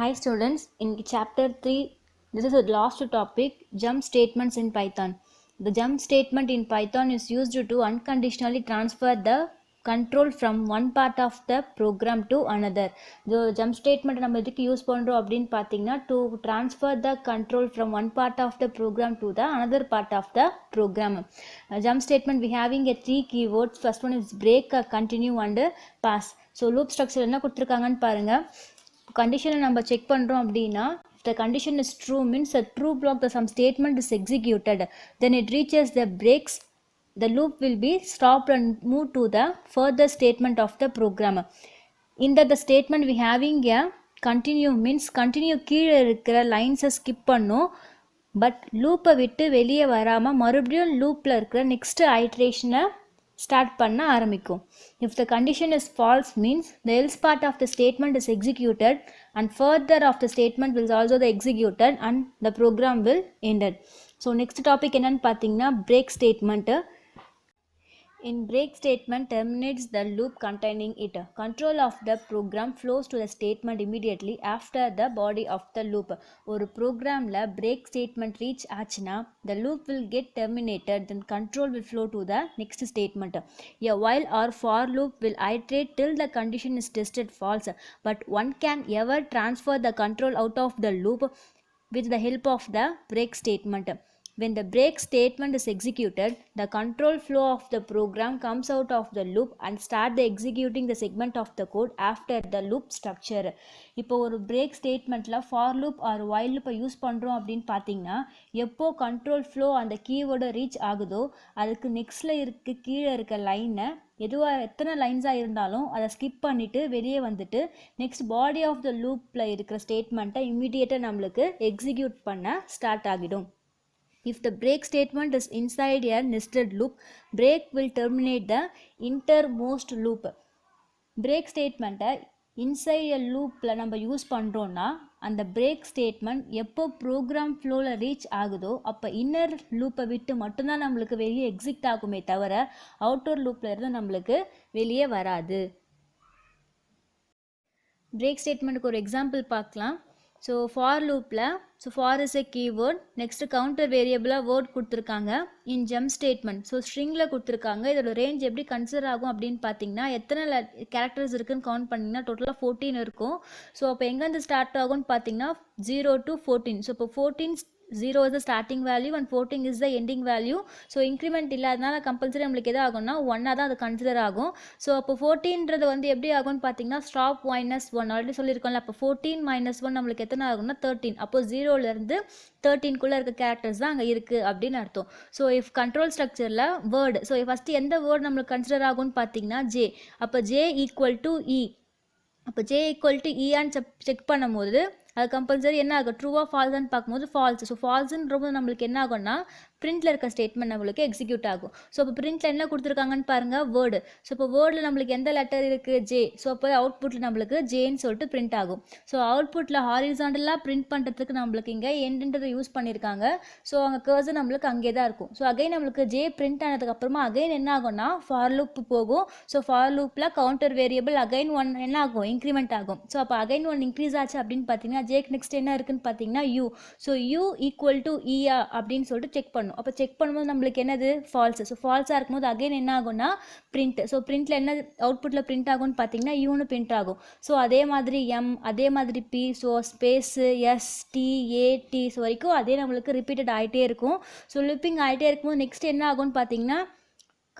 Hi students, in chapter 3, this is the last topic, jump statements in Python. The jump statement in Python is used to unconditionally transfer the control from one part of the program to another. The jump statement நம்ம எதுக்கு use பண்ணுறோம் அப்படின்னு பார்த்தீங்கன்னா to transfer the control from one part of the program to the another part of the program. Jump statement we having a 3 keywords. First one is break, continue and pass. So loop structure என்ன கொடுத்துருக்காங்கன்னு பாருங்க. கண்டிஷனை நம்ம check பண்ணுறோம் அப்படின்னா if the condition is true means a true block the some statement is executed, then it reaches the breaks, the loop will be stopped and move to the further statement of the program. In the statement we having a continue means continue கீழே இருக்கிற லைன்ஸை skip பண்ணும், but லூப்பை விட்டு வெளியே வராமல் மறுபடியும் லூப்பில் இருக்கிற நெக்ஸ்ட் ஐட்ரேஷனை ஸ்டார்ட் பண்ண ஆரம்பிக்கும். If the condition is false means the else part of the statement is executed and further of the statement will also the executed and the program will ended. So next topic என்னன்னு பார்த்தீங்கன்னா break statement. In break statement terminates the loop containing it. Control of the program flows to the statement immediately after the body of the loop. ஒரு ப்ரோக்ராமில் break statement reach ஆச்சுன்னா the loop will get terminated, then control will flow to the next statement. A while or for loop will iterate till the condition is tested false, but one can ever transfer the control out of the loop with the help of the break statement. When the break statement is executed, the control flow of the program comes out of the loop and start the executing the segment of the code after the loop structure. இப்போ ஒரு break statementல for loop or while loop use பண்ணுறோம் அப்படின்னு பார்த்தீங்கன்னா எப்போ control flow அந்த கீவேர்டை reach ஆகுதோ அதுக்கு நெக்ஸ்டில் கீழே இருக்க லைனை எதுவாக எத்தனை லைன்ஸாக இருந்தாலும் அதை ஸ்கிப் பண்ணிவிட்டு வெளியே வந்துட்டு நெக்ஸ்ட் பாடி ஆஃப் த லூப்பில் இருக்கிற ஸ்டேட்மெண்ட்டை இம்மிடியேட்டாக நம்மளுக்கு எக்ஸிக்யூட் பண்ண ஸ்டார்ட் ஆகிடும். If the break statement is inside a nested loop, break will terminate the innermost loop. Break statement inside a loopல நம்ம யூஸ் பண்ணுறோன்னா அந்த break statement எப்போ ப்ரோக்ராம் ஃப்ளோவில் ரீச் ஆகுதோ அப்போ இன்னர் லூப்பை விட்டு மட்டும்தான் நம்மளுக்கு வெளியே எக்ஸிட் ஆகுமே தவிர அவுட்டர் லூப்பில் இருந்து நம்மளுக்கு வெளியே வராது. break statementக்கு ஒரு எக்ஸாம்பிள் பார்க்கலாம். ஸோ ஃபார் லூப்பில் for is a keyword, next counter வேரியபிளாக வேர்ட் கொடுத்துருக்காங்க. இன் ஜம்ப் ஸ்டேட்மெண்ட் ஸ்ட்ரிங்கில் கொடுத்துருக்காங்க. இதோட ரேஞ்ச் எப்படி கன்சிடர் ஆகும் அப்படின்னு பார்த்தீங்கன்னா எத்தனை கேரக்டர்ஸ் இருக்குன்னு கவுண்ட் பண்ணிங்கன்னா டோட்டலாக 14 இருக்கும். ஸோ அப்போ எங்கேருந்து ஸ்டார்ட் ஆகும்னு பார்த்தீங்கன்னா 0 to 14. ஸோ இப்போ 14 0 is the starting value and 14 is the ending value. So increment இல்லாதனால கம்பல்சரி நம்மளுக்கு எது ஆகும்னா 1 தான் அது கன்சிடர் ஆகும். ஸோ அப்போ 14ன்றது எப்படி ஆகும்னு பார்த்தீங்கன்னா ஸ்டாப் -1 ஆல்ரெடி சொல்லியிருக்கோம்ல. அப்போ 14 - 1 நம்மளுக்கு எத்தனை ஆகும்னா 13. அப்போ 0லேருந்து 13க்குள்ளே இருக்க கேரக்டர்ஸ் தான் அங்கே இருக்குது அப்படின்னு அர்த்தம். ஸோ இஃப் கண்ட்ரோல் ஸ்ட்ரக்சரில் வேர்டு, ஸோ ஃபஸ்ட்டு எந்த வேர்டு நம்மளுக்கு கன்சிடர் ஆகும்னு பார்த்தீங்கன்னா ஜே. அப்போ ஜே ஈக்குவல் டு இ. அப்போ ஜே ஈக்குவல் டு இஆன்னு செக் பண்ணும்போது அது கம்பல்சரி என்ன ஆகும், ட்ரூவாக ஃபால்ஸான்னு பார்க்கும்போது ஃபால்ஸ். ஸோ ஃபால்ஸுன்றபோது நம்மளுக்கு என்ன ஆகும்னா பிரிண்டில் இருக்க ஸ்டேட்மெண்ட் நம்மளுக்கு எக்ஸிக்யூட் ஆகும். ஸோ இப்போ பிரிண்டில் என்ன கொடுத்துருக்காங்கன்னு பாருங்கள், வேர்டு. ஸோ இப்போ வேர்டில் நம்மளுக்கு எந்த லெட்டர் இருக்குது, ஜே. ஸோ அப்போ அவுட்புட்டில் நம்மளுக்கு ஜேன்னு சொல்லிட்டு பிரிண்ட் ஆகும். ஸோ அவுட்புட்டில் ஹாரிசாண்டலாக பிரிண்ட் பண்ணுறதுக்கு நம்மளுக்கு இங்கே எண்டுன்றதை யூஸ் பண்ணியிருக்காங்க. ஸோ அங்கே கர்சர் நம்மளுக்கு அங்கே தான் இருக்கும். ஸோ அகைன் நம்மளுக்கு ஜே பிரிண்ட் ஆனதுக்கப்புறமா அகைன் என்ன ஆகும்னா ஃபார் லூப் போகும். ஸோ ஃபார் லூப்பில் கவுண்டர் வேரியபிள் அகைன் 1 என்ன ஆகும், இன்க்ரிமெண்ட் ஆகும். ஸோ அப்போ அகைன் 1 இன்க்ரீஸ் ஆச்சு அப்படின்னு பார்த்தீங்கன்னா ஜேக்கு நெக்ஸ்ட் என்ன இருக்குன்னு பார்த்தீங்கன்னா U. So U equal to இஆ அப்படின்னு சொல்லிட்டு செக் பண்ணும். அப்போ செக் பண்ணும்போது நம்மளுக்கு என்னது ஃபால்ஸ். ஸோ ஃபால்ஸாக இருக்கும்போது அகைன் என்ன ஆகும்னா பிரிண்ட். ஸோ பிரிண்ட்டில் என்ன அவுட்புட்டில் பிரிண்ட் ஆகும்னு பார்த்தீங்கன்னா யூன்னு பிரிண்ட் ஆகும். ஸோ அதே மாதிரி எம், அதே மாதிரி P, so space S, T, A, T வரைக்கும் அதே நம்மளுக்கு ரிப்பீட்டட் ஆகிட்டே இருக்கும். ஸோ லிப்பிங் ஆகிட்டே இருக்கும்போது நெக்ஸ்ட் என்ன ஆகும்னு பார்த்தீங்கன்னா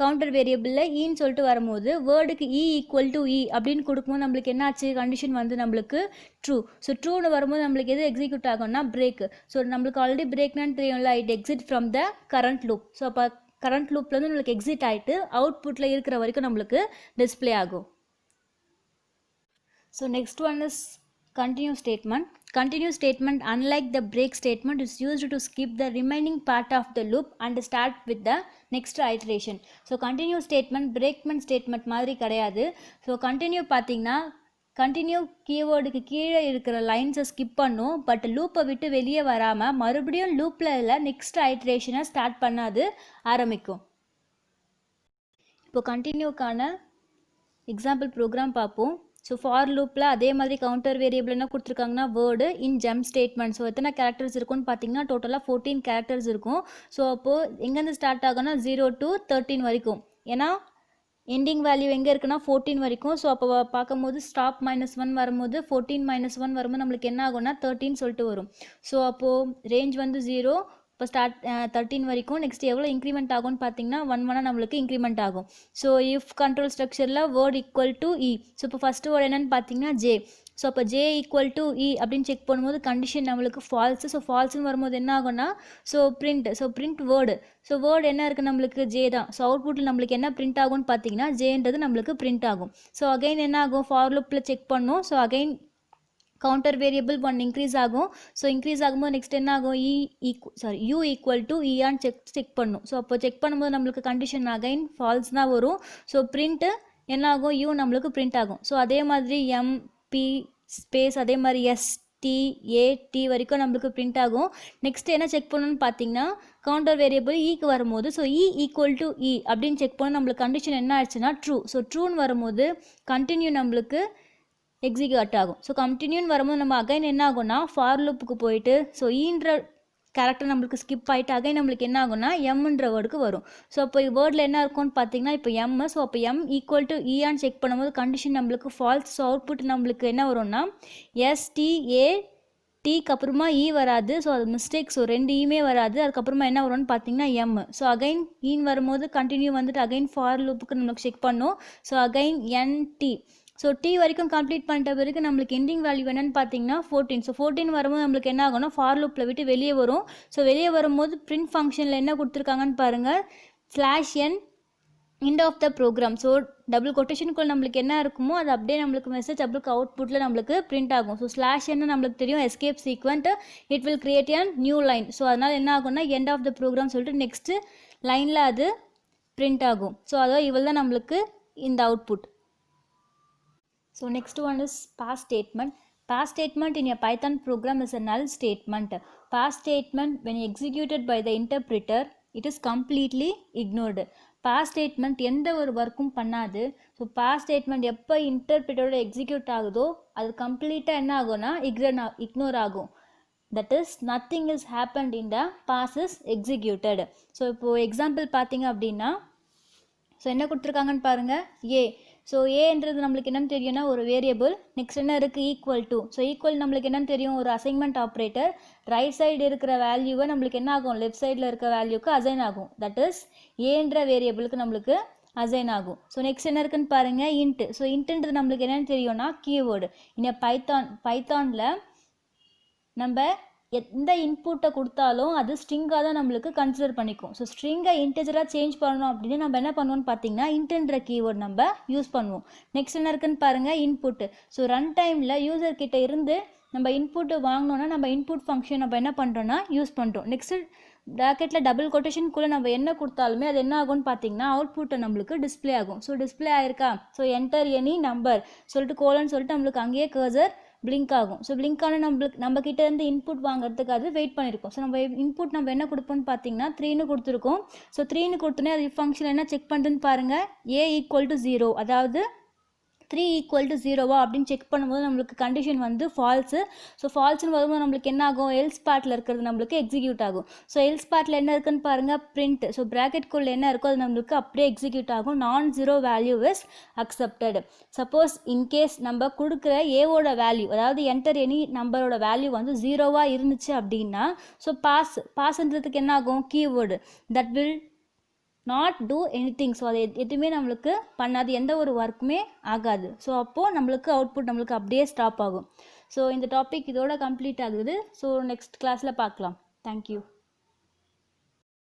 கவுண்டர் வேரியபிளில் ஈன்னு சொல்லிட்டு வரும்போது வேர்டுக்கு இ ஈக்குவல் டு இ அப்படின்னு கொடுக்கும்போது நம்மளுக்கு என்ன ஆச்சு, கண்டிஷன் வந்து நம்மளுக்கு ட்ரூ. ஸோ ட்ரூன்னு வரும்போது நம்மளுக்கு எது எக்ஸிக்யூட் ஆகும்னா பிரேக். ஸோ நம்மளுக்கு ஆல்ரெடி பிரேக்னான்னு தெரியும்ல, it exit from the current loop. So அப்போ கரண்ட் லூப்லேருந்து நம்மளுக்கு எக்ஸிட் ஆகிட்டு அவுட்புட்டில் இருக்கிற வரைக்கும் நம்மளுக்கு டிஸ்பிளே ஆகும். So next one is continue statement. Continue statement, unlike the break statement, is used to skip the remaining part of the loop and start with the next iteration. So continue statement breakment statement மாதிரி கிடையாது. So continue பார்த்தீங்கன்னா continue கீவேர்டுக்கு கீழே இருக்கிற லைன்ஸை skip பண்ணும், but லூப்பை விட்டு வெளியே வராமல் மறுபடியும் லூப்பில் இல்லை நெக்ஸ்ட் ஐட்ரேஷனை ஸ்டார்ட் பண்ணாது ஆரம்பிக்கும். இப்போ கண்டினியூக்கான எக்ஸாம்பிள் ப்ரோக்ராம் பார்ப்போம். ஸோ ஃபார் லூப்பில் அதே மாதிரி கவுண்டர் வேரியபிள் என்ன கொடுத்துருக்காங்கன்னா வேர்டு இன் ஜம்ப் ஸ்டேட்மெண்ட். ஸோ எத்தனை கேரக்டர்ஸ் இருக்குன்னு பார்த்தீங்கன்னா டோட்டலாக 14 கேரக்டர்ஸ் இருக்கும். ஸோ அப்போது எங்கேருந்து ஸ்டார்ட் ஆகும்னா 0 to 13 வரைக்கும். ஏன்னா எண்டிங் வேல்யூ எங்கே இருக்குன்னா 14 வரைக்கும். ஸோ அப்போ பார்க்கும்போது ஸ்டாப் -1 வரும்போது 14 - 1 வரும்போது நம்மளுக்கு என்ன ஆகும்னா 13 சொல்லிட்டு வரும். ஸோ அப்போது ரேஞ்ச் வந்து 0, இப்போ ஸ்டார்ட் 13 வரைக்கும். நெக்ஸ்ட் எவ்வளோ இன்க்ரிமெண்ட் ஆகும்னு பார்த்தீங்கன்னா 1 நம்மளுக்கு இன்க்ரிமெண்ட் ஆகும். ஸோ இஃப் கண்ட்ரோல் ஸ்ட்ரக்சரில் word equal to E. So இப்போ ஃபஸ்ட்டு வேர்டு என்னென்னு பார்த்தீங்கன்னா ஜே. ஸோ அப்போ ஜே ஈக்குவல் டு இ அப்படின்னு செக் பண்ணும்போது கண்டிஷன் நம்மளுக்கு ஃபால்ஸு. ஸோ ஃபால்ஸுன்னு வரும்போது என்ன ஆகும்னா பிரிண்ட் வேர்டு. ஸோ வேர்டு என்ன இருக்குது நம்மளுக்கு ஜே தான். ஸோ அவுட்புட்டில் நம்மளுக்கு என்ன பிரிண்ட் ஆகும்னு பார்த்தீங்கன்னா ஜேன்றது நம்மளுக்கு பிரிண்ட் ஆகும். ஸோ அகைன் என்ன ஆகும், ஃபார் லூப்பில் செக் பண்ணும். So again counter variable 1 increase ஆகும். ஸோ இன்க்ரீஸ் ஆகும்போது நெக்ஸ்ட் என்ன ஆகும், யூ ஈக்குவல் டு இஆன்னு செக் பண்ணும். ஸோ அப்போ செக் பண்ணும்போது நம்மளுக்கு கண்டிஷன் அகைன் ஃபால்ஸ் தான் வரும். ஸோ பிரிண்ட்டு என்ன ஆகும், யூ நம்மளுக்கு பிரிண்ட் ஆகும். ஸோ அதே மாதிரி எம்பி ஸ்பேஸ் அதே மாதிரி எஸ்டிஏடி வரைக்கும் நம்மளுக்கு பிரிண்ட் ஆகும். நெக்ஸ்ட் என்ன செக் பண்ணணும்னு பார்த்தீங்கன்னா கவுண்டர் வேரியபிள் ஈக்கு வரும்போது so E equal to E அப்படின்னு செக் பண்ண நம்மளுக்கு கண்டிஷன் என்ன ஆயிடுச்சுன்னா ட்ரூ. ஸோ ட்ரூன்னு வரும்போது கண்டினியூ நம்மளுக்கு எக்ஸிக்யூட் ஆகும். ஸோ கண்டினியூன்னு வரும்போது நம்ம அகைன் என்ன ஆகும்னா ஃபார் லூப்புக்கு போயிட்டு ஸோ ஈன்ற கேரக்டர் நம்மளுக்கு ஸ்கிப் ஆகிட்டு அகைன் நம்மளுக்கு என்ன ஆகும்னா எம்ன்ற வேர்டுக்கு வரும். ஸோ அப்போ வேர்டில் என்ன இருக்கும்னு பார்த்தீங்கன்னா இப்போ எம். ஸோ அப்போ எம் ஈக்குவல் டு இஆன்னு செக் பண்ணும்போது கண்டிஷன் நம்மளுக்கு ஃபால்ஸ். ஸோ அவுட்புட் நம்மளுக்கு என்ன வரும்னா எஸ்டிஏடிக்கு அப்புறமா இ வராது. ஸோ அது மிஸ்டேக். ஸோ 2 ஈமே வராது. அதுக்கப்புறமா என்ன வரும்னு பார்த்தீங்கன்னா எம். ஸோ அகைன் ஈன்னு வரும்போது கண்டினியூ வந்துட்டு அகைன் ஃபார் லூப்புக்கு நம்மளுக்கு செக் பண்ணும். ஸோ அகைன் என்டி. ஸோ டி வரைக்கும் கம்ப்ளீட் பண்ணிட்ட பிறகு நம்மளுக்கு எண்டிங் வேல்யூ என்னென்னு பார்த்தீங்கன்னா 14. ஸோ 14 வரும்போது நம்மளுக்கு என்ன ஆகும்னா ஃபார் லூப்பில் விட்டு வெளியே வரும். ஸோ வெளியே வரும்போது பிரிண்ட் ஃபங்க்ஷனில் என்ன கொடுத்துருக்காங்கன்னு பாருங்கள், /n end of the program. So double கொட்டேஷனுக்குள்ள நம்மளுக்கு என்ன இருக்குமோ அது அப்படியே நம்மளுக்கு மெசேஜ் நம்மளுக்கு அவுட்புட்டில் நம்மளுக்கு பிரிண்ட் ஆகும். ஸோ /n நம்மளுக்கு தெரியும் escape sequence, it will create a new line. So அதனால் என்ன ஆகும்னா எண்ட் ஆஃப் த ப்ரோக்ராம் சொல்லிட்டு நெக்ஸ்ட்டு லைனில் அது பிரிண்ட் ஆகும். ஸோ அதாவது இவள் தான் நம்மளுக்கு இந்த output. So next one is pass statement. Pass statement in a Python program is a null statement. Pass statement when executed by the interpreter, it is completely ignored. Pass statement எந்த ஒரு ஒர்க்கும் பண்ணாது. So pass statement எப்போ இன்டர்பிரிட்டரோட execute ஆகுதோ அது கம்ப்ளீட்டாக என்ன ஆகும்னா இக்னோர் ஆகும். That is nothing is happened in the pass is executed. So இப்போது எக்ஸாம்பிள் பார்த்தீங்க அப்படின்னா ஸோ என்ன கொடுத்துருக்காங்கன்னு பாருங்கள், ஏ. ஸோ ஏன்றது நம்மளுக்கு என்னென்னு தெரியும்னா ஒரு வேரியபிள். நெக்ஸ்ட் என்ன இருக்குது, ஈக்குவல் டு. ஸோ ஈக்குவல் நம்மளுக்கு என்னென்னு தெரியும், ஒரு அசைன்மெண்ட் ஆப்ரேட்டர். ரைட் சைடு இருக்கிற வேல்யூவை நம்மளுக்கு என்ன ஆகும், லெஃப்ட் சைடில் இருக்க வேல்யூக்கு அசைன் ஆகும். தட் இஸ் ஏன்ற வேரியபிளுக்கு நம்மளுக்கு அசைன் ஆகும். ஸோ நெக்ஸ்ட் என்ன இருக்குன்னு பாருங்கள், இன்ட். ஸோ இன்ட்டுன்றது நம்மளுக்கு என்னென்னு தெரியும்னா கீவேர்டு. இன்னும் பைத்தானில் நம்ம எந்த இன்புட்டை கொடுத்தாலும் அது ஸ்ட்ரிங்காக தான் நம்மளுக்கு கன்சிடர் பண்ணிக்கும். ஸோ ஸ்ட்ரிங்கை இன்டெஜராக சேஞ்ச் பண்ணணும் அப்படின்னு நம்ம என்ன பண்ணுவோம்னு பார்த்தீங்கன்னா இன்ட்ன்ற கீவேர்ட் நம்ம யூஸ் பண்ணுவோம். நெக்ஸ்ட் என்ன இருக்குன்னு பாருங்கள், இன்புட்டு. ஸோ ரன் டைமில் யூசர் கிட்ட இருந்து நம்ம இன்புட்டு வாங்கினோன்னா நம்ம இன்புட் ஃபங்க்ஷன் நம்ம என்ன பண்ணுறோன்னா யூஸ் பண்ணுறோம். நெக்ஸ்ட்டு ப்ராக்கெட்டில் டபுள் கொட்டேஷனுக்குள்ளே நம்ம என்ன கொடுத்தாலுமே அது என்ன ஆகும்னு பார்த்தீங்கன்னா அவுட்புட்டை நம்மளுக்கு டிஸ்பிளே ஆகும். ஸோ டிஸ்பிளே ஆயிருக்கா, ஸோ என்டர் எனி நம்பர் சொல்லிட்டு கோலன்னு சொல்லிட்டு நம்மளுக்கு அங்கேயே கர்சர் பிளிங்க் ஆகும். ஸோ பிளிங்கான நம்ம கிட்ட இருந்து இன்புட் வாங்குறதுக்கு அது வெயிட் பண்ணியிருக்கோம். ஸோ நம்ம இன்புட் நம்ம என்ன கொடுப்போம்னு பார்த்தீங்கன்னா 3ன்னு கொடுத்துருக்கோம். ஸோ 3ன்னு கொடுத்தோன்னே அது ஃபங்க்ஷன் என்ன செக் பண்ணுறதுன்னு பாருங்கள், ஏ ஈக்குவல் டு 0, அதாவது 3 ஈக்குவல் டு 0வா அப்படின்னு செக் பண்ணும்போது நம்மளுக்கு கண்டிஷன் வந்து ஃபால்ஸு. ஸோ ஃபால்ஸ்னு வரும்போது நம்மளுக்கு என்ன ஆகும், எல்ஸ் பார்ட்டில் இருக்கிறது நம்மளுக்கு எக்ஸிக்யூட் ஆகும். ஸோ எல்ஸ் பார்ட்டில் என்ன இருக்குன்னு பாருங்கள், பிரிண்ட். ஸோ ப்ராக்கெட்குள்ளே என்ன இருக்கோ அது நம்மளுக்கு அப்படியே எக்ஸிக்யூட் ஆகும். நான்-0 value is accepted. Suppose in case நம்ம கொடுக்குற ஏவோட வேல்யூ, அதாவது என்டர் எனி நம்பரோட வேல்யூ வந்து 0வாக இருந்துச்சு அப்படின்னா ஸோ பாஸ்ன்றதுக்கு என்ன ஆகும், keyword that will not two anything. So அது எதுவுமே நம்மளுக்கு பண்ணாது, எந்த ஒரு ஒர்க்குமே ஆகாது. ஸோ அப்போது நம்மளுக்கு அவுட்புட் நம்மளுக்கு அப்படியே ஸ்டாப் ஆகும். ஸோ இந்த டாபிக் இதோட கம்ப்ளீட் ஆகுது. ஸோ நெக்ஸ்ட் கிளாஸில் பார்க்கலாம். தேங்க்யூ.